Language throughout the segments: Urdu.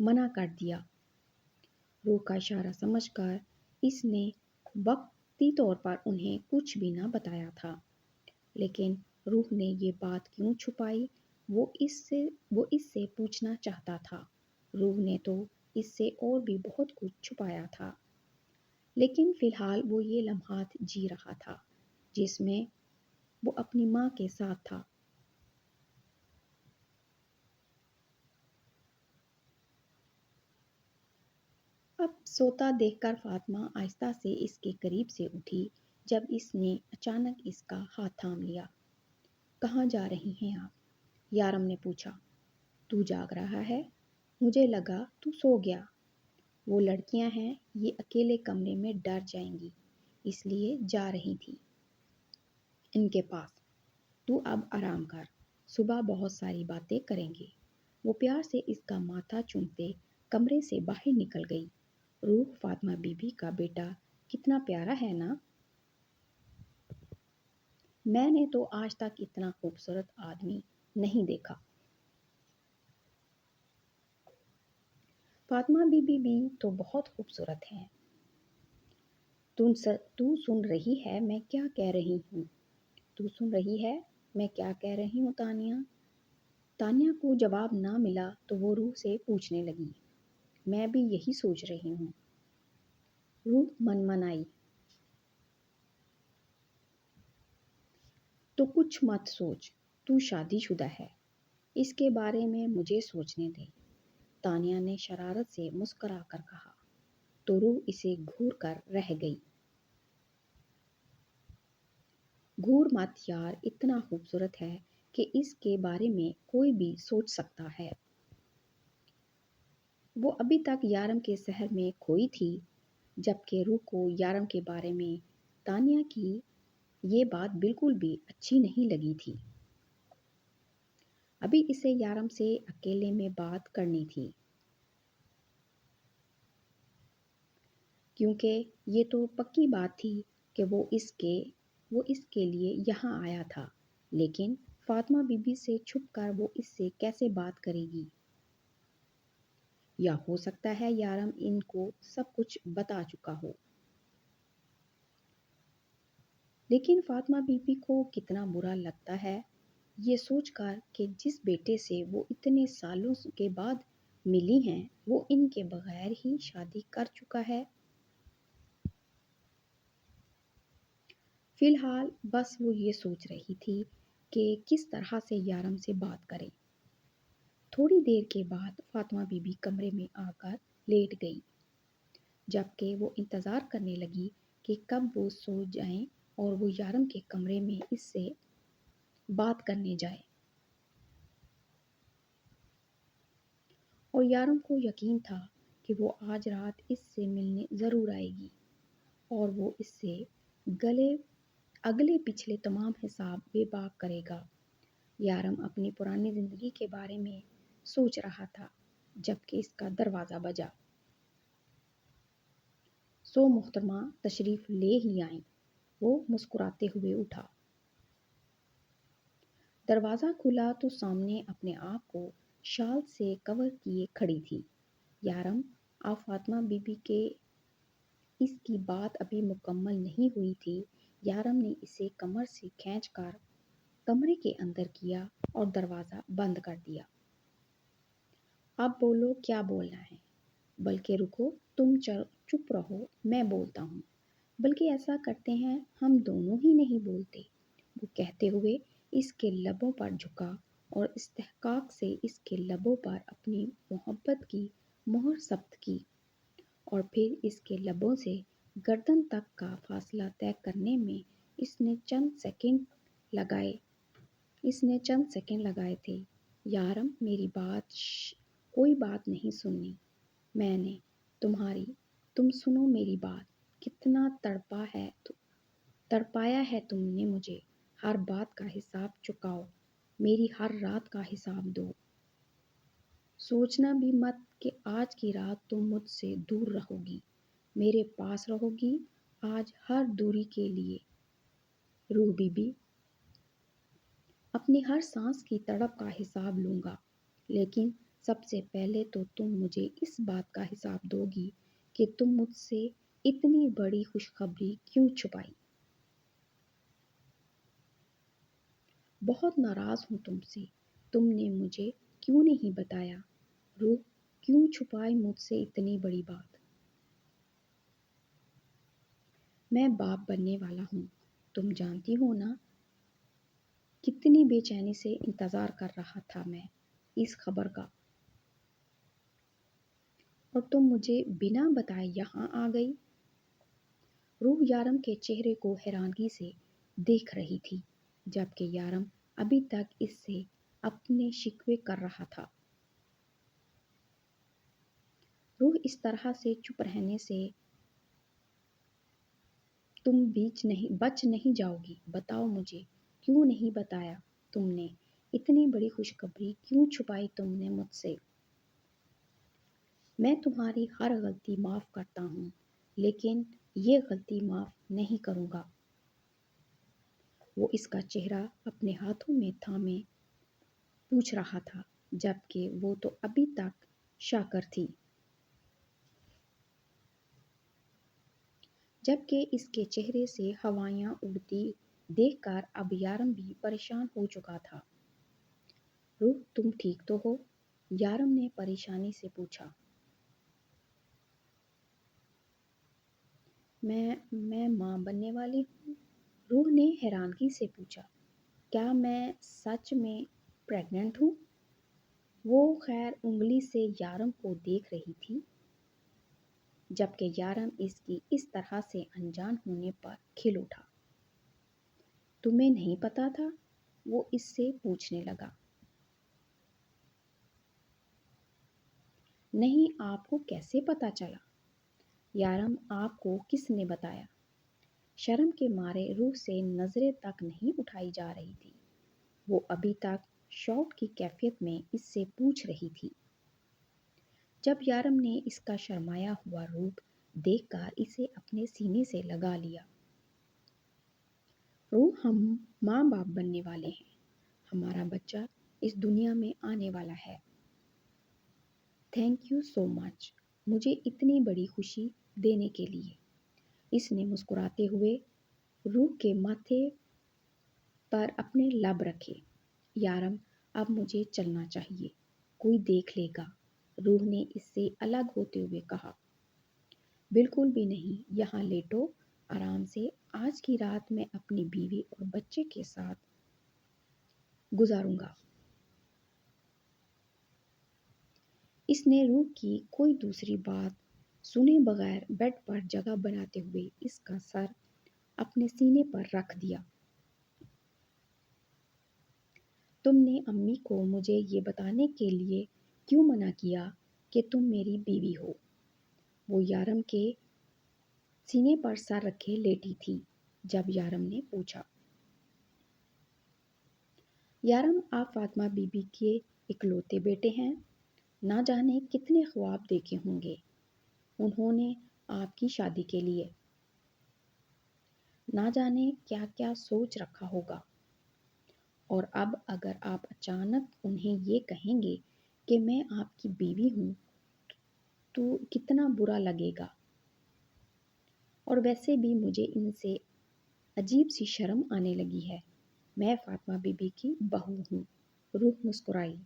منع کر دیا۔ روح کا اشارہ سمجھ کر اس نے وقتی طور پر انہیں کچھ بھی نہ بتایا تھا، لیکن روح نے یہ بات کیوں چھپائی؟ وہ اس سے پوچھنا چاہتا تھا۔ روح نے تو اس سے اور بھی بہت کچھ چھپایا تھا، لیکن فی الحال وہ یہ لمحات جی رہا تھا جس میں وہ اپنی ماں کے ساتھ تھا۔ اب سوتا دیکھ کر فاطمہ آہستہ سے اس کے قریب سے اٹھی جب اس نے اچانک اس کا ہاتھ تھام لیا۔ کہاں جا رہی ہیں آپ؟ یارم نے پوچھا۔ تو جاگ رہا ہے؟ مجھے لگا تو سو گیا۔ وہ لڑکیاں ہیں، یہ اکیلے کمرے میں ڈر جائیں گی، اس لیے جا رہی تھی ان کے پاس۔ تو اب آرام کر، صبح بہت ساری باتیں کریں گے۔ وہ پیار سے اس کا ماتھا چومتے کمرے سے باہر نکل گئی۔ روح فاطمہ بی بی کا بیٹا کتنا پیارا ہے نا؟ میں نے تو آج تک اتنا خوبصورت آدمی نہیں دیکھا۔ فاطمہ بی بی بھی تو بہت خوبصورت ہیں۔ تو سن رہی ہے میں کیا کہہ رہی ہوں؟ تو سن رہی ہے میں کیا کہہ رہی ہوں تانیہ؟ تانیہ کو جواب نہ ملا تو وہ روح سے پوچھنے لگی۔ میں بھی یہی سوچ رہی ہوں۔ روح منمنائی۔ تو کچھ مت سوچ، تو شادی شدہ ہے، اس کے بارے میں مجھے سوچنے دے، تانیہ نے شرارت سے مسکرا کر کہا۔ تو روح اسے گھور کر رہ گئی۔ گھور مت یار، اتنا خوبصورت ہے کہ اس کے بارے میں کوئی بھی سوچ سکتا ہے۔ وہ ابھی تک یارم کے سحر میں کھوئی تھی، جبکہ روح کو یارم کے بارے میں تانیہ کی یہ بات بالکل بھی اچھی نہیں لگی تھی۔ ابھی اسے یارم سے اکیلے میں بات کرنی تھی، کیونکہ یہ تو پکی بات تھی کہ وہ اس کے لیے یہاں آیا تھا، لیکن فاطمہ بی بی سے چھپ کر وہ اس سے کیسے بات کرے گی؟ یا ہو سکتا ہے یارم ان کو سب کچھ بتا چکا ہو۔ لیکن فاطمہ بی بی کو کتنا برا لگتا ہے یہ سوچ کر کہ جس بیٹے سے وہ اتنے سالوں کے بعد ملی ہیں وہ ان کے بغیر ہی شادی کر چکا ہے۔ فی الحال بس وہ یہ سوچ رہی تھی کہ کس طرح سے یارم سے بات کرے۔ تھوڑی دیر کے بعد فاطمہ بی بی کمرے میں آ کر لیٹ گئی، جبکہ وہ انتظار کرنے لگی کہ کب وہ سو جائیں اور وہ یارم کے کمرے میں اس سے بات کرنے جائے۔ اور یارم کو یقین تھا کہ وہ آج رات اس سے ملنے ضرور آئے گی اور وہ اس سے اگلے پچھلے تمام حساب بے باک کرے گا۔ یارم اپنی پرانی زندگی کے بارے میں سوچ رہا تھا جبکہ اس کا دروازہ بجا۔ سو محترمہ تشریف لے ہی آئیں، وہ مسکراتے ہوئے اٹھا۔ دروازہ کھلا تو سامنے اپنے آپ کو شال سے کور کیے کھڑی تھی۔ یارم، آپ فاطمہ بی بی کے اس کی بات ابھی مکمل نہیں ہوئی تھی، یارم نے اسے کمر سے کھینچ کر کمرے کے اندر کیا اور دروازہ بند کر دیا۔ اب بولو کیا بولنا ہے، بلکہ رکو، تم چپ رہو، میں بولتا ہوں، بلکہ ایسا کرتے ہیں ہم دونوں ہی نہیں بولتے، وہ کہتے ہوئے اس کے لبوں پر جھکا اور استحقاق سے اس کے لبوں پر اپنی محبت کی مہر ثبت کی، اور پھر اس کے لبوں سے گردن تک کا فاصلہ طے کرنے میں اس نے چند سیکنڈ لگائے تھے۔ یارم، میری بات کوئی بات نہیں سننی میں نے تمہاری، تم سنو میری بات۔ کتنا تڑپایا ہے تم نے مجھے، ہر بات کا حساب چکاؤ، میری ہر رات کا حساب دو۔ سوچنا بھی مت کہ آج کی رات تم مجھ سے دور رہو گی، میرے پاس رہو گی آج ہر دوری کے لیے۔ روح بی بی، اپنی ہر سانس کی تڑپ کا حساب لوں گا، لیکن سب سے پہلے تو تم مجھے اس بات کا حساب دو گی کہ تم مجھ سے اتنی بڑی خوشخبری کیوں چھپائی؟ بہت ناراض ہوں تم سے، تم نے مجھے کیوں نہیں بتایا؟ روح، کیوں چھپائی مجھ سے اتنی بڑی بات؟ میں باپ بننے والا ہوں، تم جانتی ہو نا کتنی بے چینی سے انتظار کر رہا تھا میں اس خبر کا، اور تم مجھے بنا بتائے یہاں آ گئی۔ روح یارم کے چہرے کو حیرانگی سے دیکھ رہی تھی، جبکہ یارم ابھی تک اس سے اپنے شکوے کر رہا تھا۔ روح، اس طرح سے چپ رہنے سے تم بچ نہیں جاؤ گی، بتاؤ مجھے کیوں نہیں بتایا تم نے؟ اتنی بڑی خوشخبری کیوں چھپائی تم نے مجھ سے؟ میں تمہاری ہر غلطی معاف کرتا ہوں، لیکن یہ غلطی معاف نہیں کروں گا۔ وہ اس کا چہرہ اپنے ہاتھوں میں تھامے پوچھ رہا تھا، جبکہ وہ تو ابھی تک شاکر تھی۔ جبکہ اس کے چہرے سے ہوائیاں اڑتی دیکھ کر اب یارم بھی پریشان ہو چکا تھا۔ روح، تم ٹھیک تو ہو؟ یارم نے پریشانی سے پوچھا۔ میں ماں بننے والی ہوں؟ روح نے حیرانگی سے پوچھا۔ کیا میں سچ میں پریگننٹ ہوں؟ وہ خیر انگلی سے یارم کو دیکھ رہی تھی، جبکہ یارم اس کی اس طرح سے انجان ہونے پر کھل اٹھا۔ تمہیں نہیں پتا تھا؟ وہ اس سے پوچھنے لگا۔ نہیں، آپ کو کیسے پتا چلا؟ یارم، آپ کو کس نے بتایا؟ شرم کے مارے روح سے نظریں تک نہیں اٹھائی جا رہی تھی، وہ ابھی تک شوق کی کیفیت میں اس سے پوچھ رہی تھی۔ جب یارم نے اس کا شرمایا ہوا روپ دیکھ کر اسے اپنے سینے سے لگا لیا۔ روح، ہم ماں باپ بننے والے ہیں، ہمارا بچہ اس دنیا میں آنے والا ہے۔ تھینک یو سو مچ، مجھے اتنی بڑی خوشی دینے کے لیے۔ اس نے مسکراتے ہوئے روح کے ماتھے پر اپنے لب رکھے۔ یارم، اب مجھے چلنا چاہیے، کوئی دیکھ لے گا، روح نے اس سے الگ ہوتے ہوئے کہا۔ بالکل بھی نہیں، یہاں لیٹو آرام سے، آج کی رات میں اپنی بیوی اور بچے کے ساتھ گزاروں گا۔ اس نے روح کی کوئی دوسری بات سنے بغیر بیڈ پر جگہ بناتے ہوئے اس کا سر اپنے سینے پر رکھ دیا۔ تم نے امی کو مجھے یہ بتانے کے لیے کیوں منع کیا کہ تم میری بیوی ہو؟ وہ یارم کے سینے پر سر رکھے لیٹی تھی، جب یارم نے پوچھا۔ یارم، آپ فاطمہ بی بی کے اکلوتے بیٹے ہیں، نہ جانے کتنے خواب دیکھے ہوں گے انہوں نے آپ کی شادی کے لیے، نہ جانے کیا کیا سوچ رکھا ہوگا، اور اب اگر آپ اچانک انہیں یہ کہیں گے کہ میں آپ کی بیوی ہوں تو کتنا برا لگے گا۔ اور ویسے بھی مجھے ان سے عجیب سی شرم آنے لگی ہے، میں فاطمہ بی بی کی بہو ہوں۔ روح مسکرائی،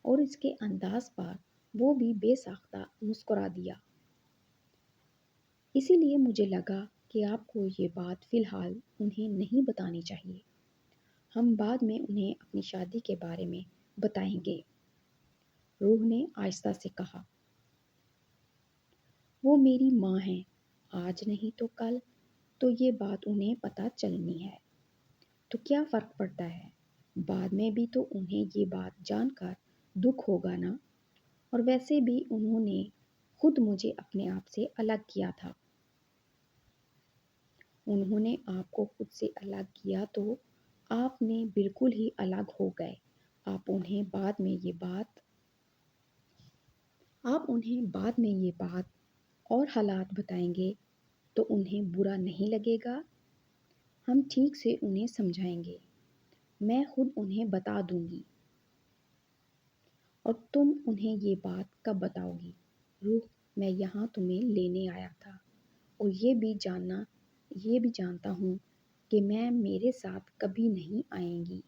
اور اس کے انداز پر وہ بھی بے ساختہ مسکرا دیا۔ اسی لیے مجھے لگا کہ آپ کو یہ بات فی الحال انہیں نہیں بتانی چاہیے، ہم بعد میں انہیں اپنی شادی کے بارے میں بتائیں گے، روح نے آہستہ سے کہا۔ وہ میری ماں ہیں، آج نہیں تو کل تو یہ بات انہیں پتہ چلنی ہے، تو کیا فرق پڑتا ہے، بعد میں بھی تو انہیں یہ بات جان کر دکھ ہوگا نا، اور ویسے بھی انہوں نے خود مجھے اپنے آپ سے الگ کیا تھا۔ انہوں نے آپ کو خود سے الگ کیا تو آپ نے بالکل ہی الگ ہو گئے، آپ انہیں بعد میں یہ بات اور حالات بتائیں گے تو انہیں برا نہیں لگے گا، ہم ٹھیک سے انہیں سمجھائیں گے، میں خود انہیں بتا دوں گی، اور تم انہیں یہ بات کب بتاؤ گی؟ روح، میں یہاں تمہیں لینے آیا تھا اور یہ بھی جانتا ہوں کہ میں میرے ساتھ کبھی نہیں آئیں گی۔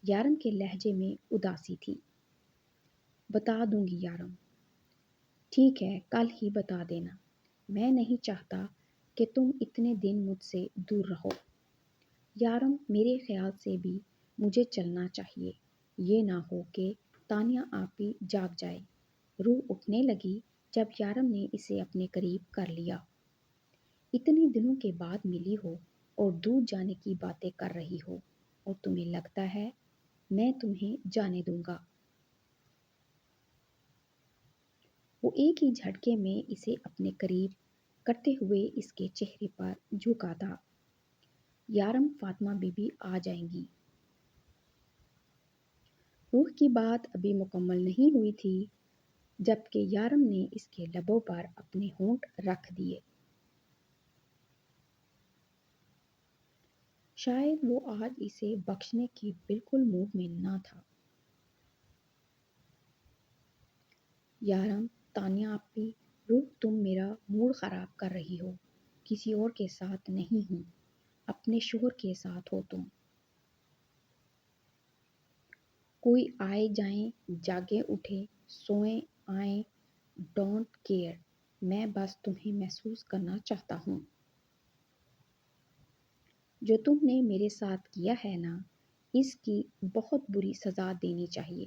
یارم کے لہجے میں اداسی تھی۔ بتا دوں گی یارم۔ ٹھیک ہے، کل ہی بتا دینا۔ میں نہیں چاہتا کہ تم اتنے دن مجھ سے دور رہو۔ یارم، میرے خیال سے بھی مجھے چلنا چاہیے۔ یہ نہ ہو کہ تانیہ آپی جاگ جائے۔ روح اٹھنے لگی جب یارم نے اسے اپنے قریب کر لیا۔ اتنے دنوں کے بعد ملی ہو اور دور جانے کی باتیں کر رہی ہو اور تمہیں لگتا ہے میں تمہیں جانے دوں گا۔ وہ ایک ہی جھٹکے میں اسے اپنے قریب کرتے ہوئے اس کے چہرے پر جھکا تھا۔ یارم، فاطمہ بی بی آ جائیں گی۔ روح کی بات ابھی مکمل نہیں ہوئی تھی جبکہ یارم نے اس کے لبوں پر اپنے ہونٹ رکھ دیے۔ شاید وہ آج اسے بخشنے کے بالکل موڈ میں نہ تھا۔ یارم، تانیہ آپی، روح، تم میرا موڈ خراب کر رہی ہو۔ کسی اور کے ساتھ نہیں ہوں، اپنے شوہر کے ساتھ ہو تم۔ کوئی آئے جائیں، جاگے اٹھے، سوئیں آئیں، ڈونٹ کیئر۔ میں بس تمہیں محسوس کرنا چاہتا ہوں۔ جو تم نے میرے ساتھ کیا ہے نا، اس کی بہت بری سزا دینی چاہیے۔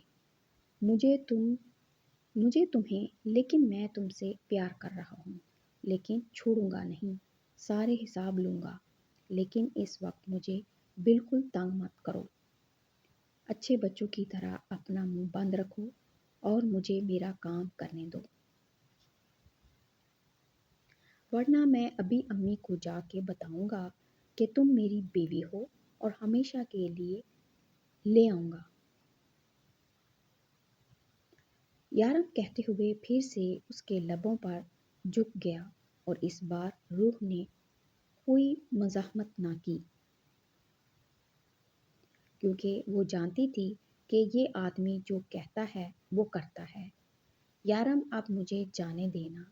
مجھے تمہیں، لیکن میں تم سے پیار کر رہا ہوں، لیکن چھوڑوں گا نہیں، سارے حساب لوں گا، لیکن اس وقت مجھے بالکل تنگ مت کرو۔ اچھے بچوں کی طرح اپنا منہ بند رکھو اور مجھے میرا کام کرنے دو، ورنہ میں ابھی امی کو جا کے بتاؤں گا کہ تم میری بیوی ہو اور ہمیشہ کے لیے لے آؤں گا۔ یارم کہتے ہوئے پھر سے اس کے لبوں پر جھک گیا اور اس بار روح نے کوئی مزاحمت نہ کی، کیونکہ وہ جانتی تھی کہ یہ آدمی جو کہتا ہے وہ کرتا ہے۔ یارم، اب مجھے جانے دینا،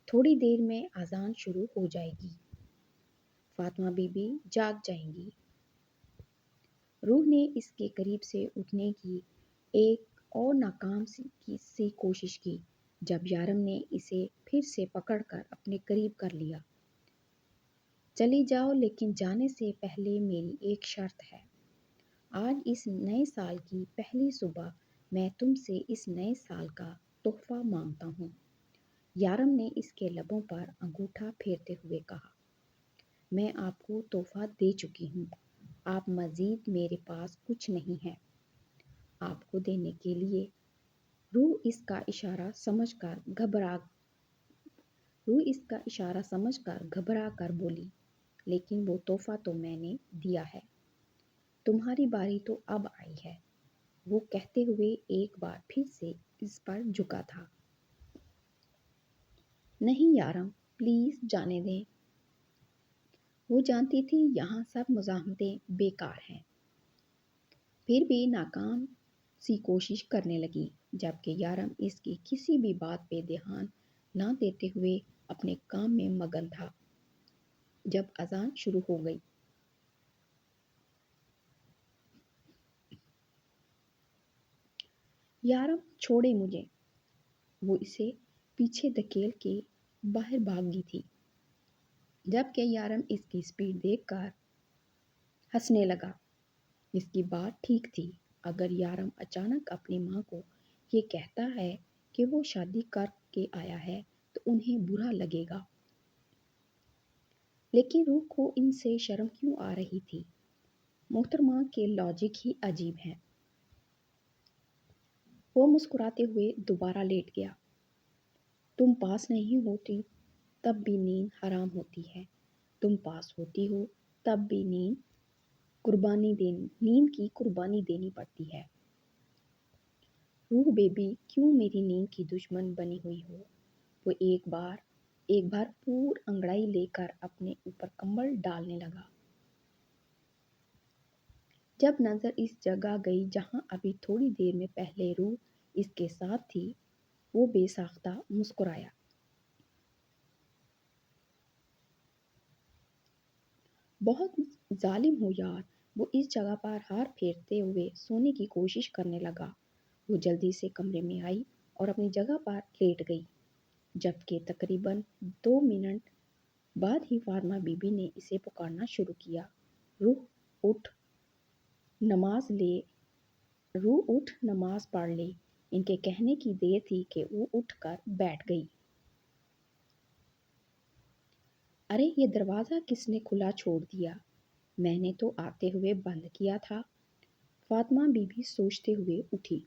تھوڑی دیر میں اذان شروع ہو جائے گی، فاطمہ بی بی جاگ جائیں گی۔ روح نے اس کے قریب سے اٹھنے کی ایک اور ناکام سی کوشش کی جب یارم نے اسے پھر سے پکڑ کر اپنے قریب کر لیا۔ چلی جاؤ، لیکن جانے سے پہلے میری ایک شرط ہے۔ آج اس نئے سال کی پہلی صبح میں تم سے اس نئے سال کا تحفہ مانگتا ہوں۔ یارم نے اس کے لبوں پر انگوٹھا پھیرتے ہوئے کہا، میں آپ کو تحفہ دے چکی ہوں، اب مزید میرے پاس کچھ نہیں ہے آپ کو دینے کے لیے۔ روح اس کا اشارہ سمجھ کر گھبرا کر بولی، لیکن وہ تحفہ تو میں نے دیا ہے، تمہاری باری تو اب آئی ہے۔ وہ کہتے ہوئے ایک بار پھر سے اس پر جھکا تھا۔ نہیں یارم، پلیز جانے دیں۔ وہ جانتی تھی یہاں سب مزاحمتیں بیکار ہیں، پھر بھی ناکام سی کوشش کرنے لگی جبکہ یارم اس کی کسی بھی بات پہ دھیان نہ دیتے ہوئے اپنے کام میں مگن تھا۔ جب اذان شروع ہو گئی، یارم چھوڑے مجھے، وہ اسے پیچھے دھکیل کے باہر بھاگی تھی جبکہ یارم اس کی سپیڈ دیکھ کر ہنسنے لگا۔ اس کی بات ٹھیک تھی، اگر یارم اچانک اپنی ماں کو یہ کہتا ہے کہ وہ شادی کر کے آیا ہے تو انہیں برا لگے گا، لیکن روح کو ان سے شرم کیوں آ رہی تھی؟ محترمہ کے لاجک ہی عجیب ہیں۔ وہ مسکراتے ہوئے دوبارہ لیٹ گیا۔ تم پاس نہیں ہوتی تب بھی نیند حرام ہوتی ہے، تم پاس ہوتی ہو تب بھی نیند کی قربانی دینی پڑتی ہے۔ روح بیبی کیوں میری نیند کی دشمن بنی ہوئی ہو؟ وہ ایک بار پور انگڑائی لے کر اپنے اوپر کمبل ڈالنے لگا۔ جب نظر اس جگہ گئی جہاں ابھی تھوڑی دیر میں پہلے روح اس کے ساتھ تھی، وہ بے ساختہ مسکرایا۔ بہت ظالم ہو یار، وہ اس جگہ پر ہاتھ پھیرتے ہوئے سونے کی کوشش کرنے لگا۔ وہ جلدی سے کمرے میں آئی اور اپنی جگہ پر لیٹ گئی، جبکہ تقریباً 2 منٹ بعد ہی فاطمہ بی بی نے اسے پکارنا شروع کیا، روح اٹھ نماز لے، روح اٹھ نماز پڑھ لے۔ ان کے کہنے کی دیر تھی کہ وہ اٹھ کر بیٹھ گئی۔ ارے یہ دروازہ کس نے کھلا چھوڑ دیا؟ میں نے تو آتے ہوئے بند کیا تھا۔ فاطمہ بی بی سوچتے ہوئے اٹھی۔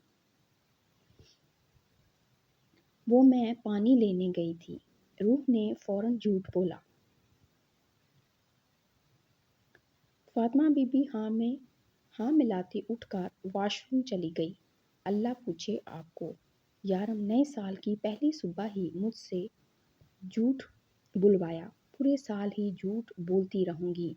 وہ میں پانی لینے گئی تھی، روح نے فوراً جھوٹ بولا۔ فاطمہ بی بی ہاں ملاتی اٹھ کر واش روم چلی گئی۔ اللہ پوچھے آپ کو، یارم نئے سال کی پہلی صبح ہی مجھ سے جھوٹ بلوایا، پورے سال ہی جھوٹ بولتی رہوں گی۔